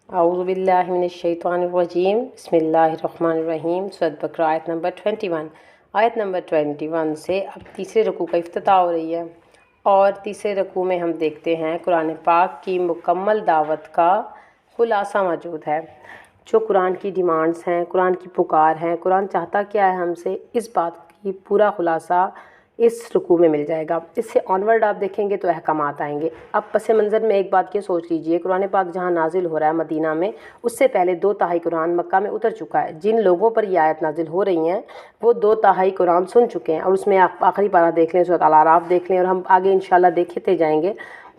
اعوذ باللہ من الشیطان الرجیم بسم اللہ الرحمن الرحیم سورۃ بقرہ آیت نمبر 21۔ آیت نمبر 21 سے اب تیسرے رکوع کا افتتاح ہو رہی ہے، اور تیسرے رکوع میں ہم دیکھتے ہیں قرآن پاک کی مکمل دعوت کا خلاصہ موجود ہے۔ جو قرآن کی ڈیمانڈز ہیں، قرآن کی پکار ہیں، قرآن چاہتا کیا ہے ہم سے، اس بات کی پورا خلاصہ اس رکوع میں مل جائے گا۔ اس سے آنورڈ آپ دیکھیں گے تو احکامات آئیں گے۔ اب پس منظر میں ایک بات یہ سوچ لیجئے، قرآن پاک جہاں نازل ہو رہا ہے مدینہ میں، اس سے پہلے 2/3 قرآن مکہ میں اتر چکا ہے۔ جن لوگوں پر یہ آیت نازل ہو رہی ہیں وہ 2/3 قرآن سن چکے ہیں، اور اس میں آپ آخری پارہ دیکھ لیں، سورۃ الاعراف دیکھ لیں، اور ہم آگے انشاءاللہ دیکھتے جائیں گے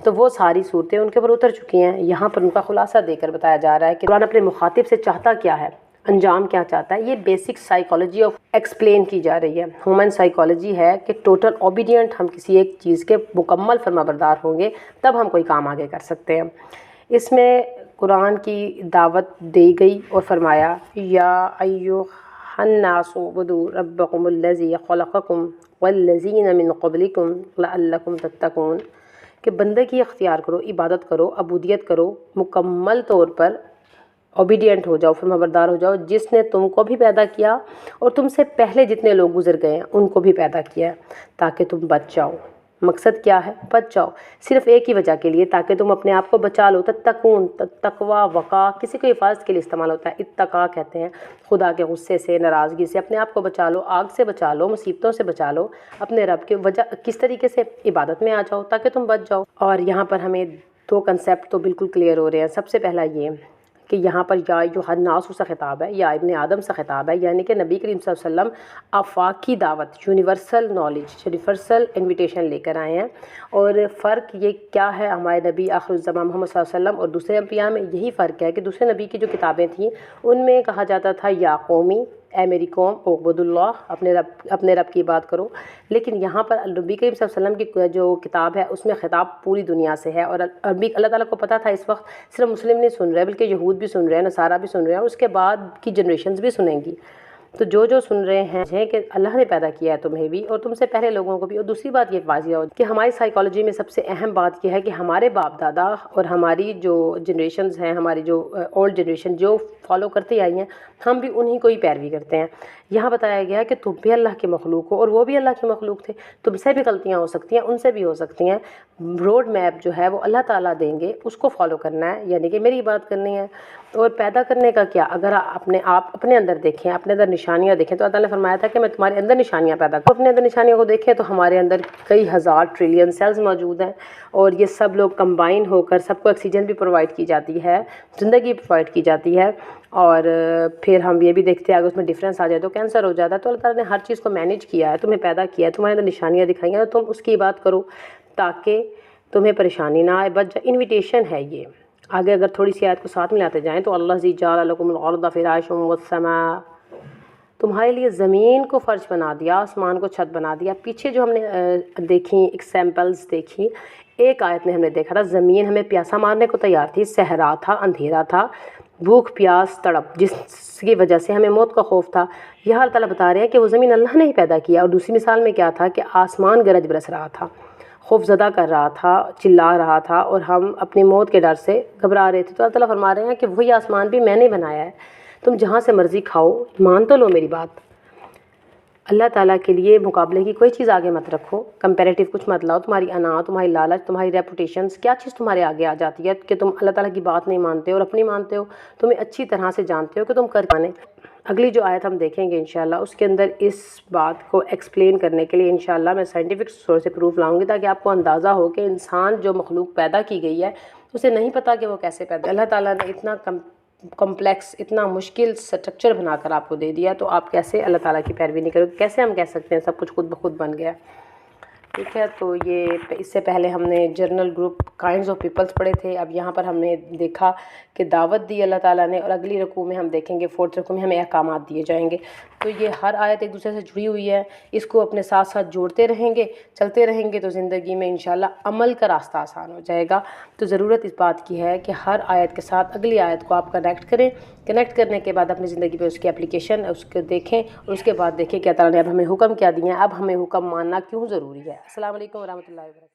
تو وہ ساری صورتیں ان کے پر اتر چکی ہیں۔ یہاں پر ان کا خلاصہ دے کر بتایا جا رہا ہے کہ قرآن اپنے مخاطب سے چاہتا کیا ہے، انجام کیا چاہتا ہے۔ یہ بیسک سائیکالوجی آف ایکسپلین کی جا رہی ہے، ہیومن سائیکالوجی ہے کہ ٹوٹل اوبیڈینٹ ہم کسی ایک چیز کے مکمل فرمانبردار ہوں گے تب ہم کوئی کام آگے کر سکتے ہیں۔ اس میں قرآن کی دعوت دی گئی اور فرمایا یا ایھا الناس اعبدوا ربکم الذی خلقکم والذین من قبلکم لعلکم تتقون، کہ بندگی اختیار کرو، عبادت کرو، عبودیت کرو، مکمل طور پر اوبیڈینٹ ہو جاؤ، فرمانبردار ہو جاؤ، جس نے تم کو بھی پیدا کیا اور تم سے پہلے جتنے لوگ گزر گئے ہیں ان کو بھی پیدا کیا ہے تاکہ تم بچ جاؤ۔ مقصد کیا ہے؟ بچ جاؤ، صرف ایک ہی وجہ کے لیے، تاکہ تم اپنے آپ کو بچا لو۔ تتقون، تقوی، وقا کسی کو حفاظت کے لیے استعمال ہوتا ہے، اتقا کہتے ہیں خدا کے غصے سے، ناراضگی سے، اپنے آپ کو بچا لو، آگ سے بچا لو، مصیبتوں سے بچا لو، اپنے رب کے وجہ کس طریقے سے؟ عبادت میں آ جاؤ تاکہ تم بچ جاؤ۔ اور یہاں پر ہمیں 2 کنسیپٹ تو بالکل کلیئر ہو رہے ہیں۔ سب سے پہلا یہ کہ یہاں پر یا ایھا الناس سے خطاب ہے، یا ابن آدم سے خطاب ہے، یعنی کہ نبی کریم صلی اللہ علیہ وسلم آفاقی دعوت، یونیورسل نالج، یونیورسل انویٹیشن لے کر آئے ہیں۔ اور فرق یہ کیا ہے ہمارے نبی آخر الزمان محمد صلی اللہ علیہ وسلم اور دوسرے انبیاء میں؟ یہی فرق ہے کہ دوسرے نبی کی جو کتابیں تھیں ان میں کہا جاتا تھا یا قومی، اے میری قوم، اعبدوا اللہ، اپنے رب کی عبادت کرو، لیکن یہاں پر نبی کریم صلی اللہ علیہ وسلم کی جو کتاب ہے اس میں خطاب پوری دنیا سے ہے، اور عربی اللہ تعالیٰ کو پتہ تھا اس وقت صرف مسلم نہیں سن رہے بلکہ یہود بھی سن رہے ہیں، نصارہ بھی سن رہے ہیں، اور اس کے بعد کی جنریشنز بھی سنیں گی۔ تو جو سن رہے ہیں کہ اللہ نے پیدا کیا ہے تمہیں بھی اور تم سے پہلے لوگوں کو بھی۔ اور دوسری بات یہ واضح ہو کہ ہماری سائیکالوجی میں سب سے اہم بات یہ ہے کہ ہمارے باپ دادا اور ہماری جو جنریشنز ہیں، ہماری جو اولڈ جنریشن جو فالو کرتے آئی ہیں، ہم بھی انہی کو ہی پیروی کرتے ہیں۔ یہاں بتایا گیا ہے کہ تم بھی اللہ کے مخلوق ہو اور وہ بھی اللہ کے مخلوق تھے، تم سے بھی غلطیاں ہو سکتی ہیں، ان سے بھی ہو سکتی ہیں۔ روڈ میپ جو ہے وہ اللہ تعالیٰ دیں گے، اس کو فالو کرنا ہے، یعنی کہ میری بات کرنی ہے۔ اور پیدا کرنے کا کیا؟ اگر آپ اپنے اندر دیکھیں، اپنے اندر نشانیاں دیکھیں، تو اللہ نے فرمایا تھا کہ میں تمہارے اندر نشانیاں پیدا کروں۔ اپنے اندر نشانیوں کو دیکھیں تو ہمارے اندر کئی ہزار ٹریلین سیلز موجود ہیں، اور یہ سب لوگ کمبائن ہو کر سب کو آکسیجن بھی پرووائڈ کی جاتی ہے، زندگی پرووائڈ کی جاتی ہے۔ اور پھر ہم یہ بھی دیکھتے ہیں اگر اس میں ڈفرینس آ جائے تو کینسر ہو جاتا ہے۔ تو اللہ تعالیٰ نے ہر چیز کو مینیج کیا ہے، تمہیں پیدا کیا ہے، تمہارے اندر نشانیاں دکھائی ہیں، تو تم اس کی بات کرو تاکہ تمہیں پریشانی نہ آئے، بچ جائے۔ انویٹیشن ہے یہ۔ آگے اگر تھوڑی سی آیت کو ساتھ ملاتے جائیں تو اللہ ذی جعل لکم الارض فراشا والسماء، تمہارے لیے زمین کو فرش بنا دیا، آسمان کو چھت بنا دیا۔ پیچھے جو ہم نے دیکھی ایگزامپلز دیکھی، ایک آیت میں ہم نے دیکھا تھا زمین ہمیں پیاسا مارنے کو تیار تھی، صحرا تھا، اندھیرا تھا، بھوک پیاس تڑپ، جس کی وجہ سے ہمیں موت کا خوف تھا۔ یہاں اللہ تعالیٰ بتا رہے ہیں کہ وہ زمین اللہ نے ہی پیدا کیا۔ اور دوسری مثال میں کیا تھا کہ آسمان گرج برس رہا تھا، خوف زدہ کر رہا تھا، چلا رہا تھا، اور ہم اپنی موت کے ڈر سے گھبرا رہے تھے۔ تو اللہ تعالیٰ فرما رہے ہیں کہ وہی آسمان بھی میں نے بنایا ہے، تم جہاں سے مرضی کھاؤ، مان تو لو میری بات۔ اللہ تعالیٰ کے لیے مقابلے کی کوئی چیز آگے مت رکھو، کمپیریٹیو کچھ مت لاؤ۔ تمہاری انا، تمہاری لالچ، تمہاری ریپوٹیشنز، کیا چیز تمہارے آگے آ جاتی ہے کہ تم اللہ تعالیٰ کی بات نہیں مانتے اور اپنی مانتے ہو؟ تمہیں اچھی طرح سے جانتے ہو کہ تم کر پانے۔ اگلی جو آیت ہم دیکھیں گے انشاءاللہ، اس کے اندر اس بات کو ایکسپلین کرنے کے لیے انشاءاللہ میں سائنٹیفک سورس سے پروف لاؤں گی تاکہ آپ کو اندازہ ہو کہ انسان جو مخلوق پیدا کی گئی ہے اسے نہیں پتہ کہ وہ کیسے پیدا۔ اللہ تعالیٰ نے اتنا کمپلیکس، اتنا مشکل اسٹرکچر بنا کر آپ کو دے دیا، تو آپ کیسے اللہ تعالیٰ کی پیروی نہیں کرو گے؟ کیسے ہم کہہ سکتے ہیں سب کچھ خود بخود بن گیا؟ ٹھیک ہے، تو یہ اس سے پہلے ہم نے general group kinds of peoples پڑھے تھے۔ اب یہاں پر ہم نے دیکھا کہ دعوت دی اللہ تعالیٰ نے، اور اگلی رکوع میں ہم دیکھیں گے، 4تھ رکوع میں ہمیں احکامات دیے جائیں گے۔ تو یہ ہر آیت ایک دوسرے سے جڑی ہوئی ہے، اس کو اپنے ساتھ ساتھ جوڑتے رہیں گے، چلتے رہیں گے، تو زندگی میں انشاءاللہ عمل کا راستہ آسان ہو جائے گا۔ تو ضرورت اس بات کی ہے کہ ہر آیت کے ساتھ اگلی آیت کو آپ کنیکٹ کریں، کنیکٹ کرنے کے بعد اپنی زندگی پہ اس کی اپلیکیشن اس کو دیکھیں، اور اس کے بعد دیکھیں کہ اللہ تعالیٰ نے اب ہمیں حکم کیا دیا ہے، اب ہمیں حکم ماننا کیوں ضروری ہے۔ السلام علیکم ورحمۃ اللہ وبرکاتہ۔